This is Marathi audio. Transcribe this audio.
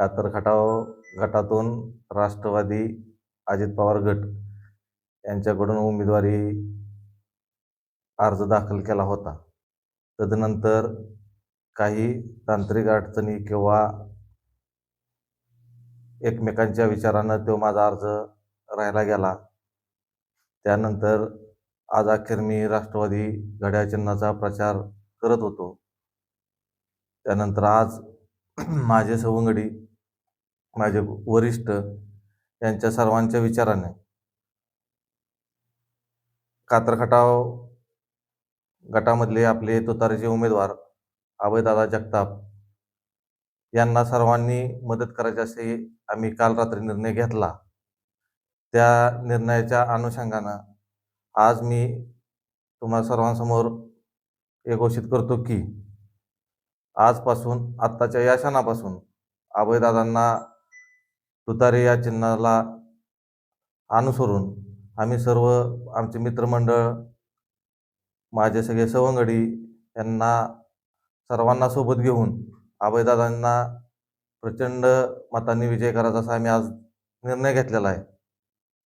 कातर खटाव गटातून राष्ट्रवादी अजित पवार गट यांच्याकडून उमेदवारी अर्ज दाखल केला होता। तदनंतर काही तांत्रिक अडचणी किंवा एकमेकांच्या विचारानं तो माझा अर्ज राहिला गेला। त्यानंतर आज अखेर मी राष्ट्रवादी घड्याळ चिन्हाचा प्रचार करत होतो। त्यानंतर आज माझे सवंगडी, माझे वरिष्ठ यांच्या सर्वांच्या विचाराने कातर खटाव गटामधले आपले तुतारीचे उमेदवार अभयदादा जगताप यांना सर्वांनी मदत करायची असे आम्ही काल रात्री निर्णय घेतला। त्या निर्णयाच्या अनुषंगानं आज मी तुम्हा सर्वांसमोर हे घोषित करतो की आजपासून, आत्ताच्या या क्षणापासून अभयदादांना तुतारी या चिन्हाला अनुसरून आम्ही सर्व, आमचे मित्रमंडळ, माझे सगळे सवंगडी यांना सर्वांना सोबत घेऊन अभयदादांना प्रचंड मतांनी विजय करायचा असा आम्ही आज निर्णय घेतलेला आहे।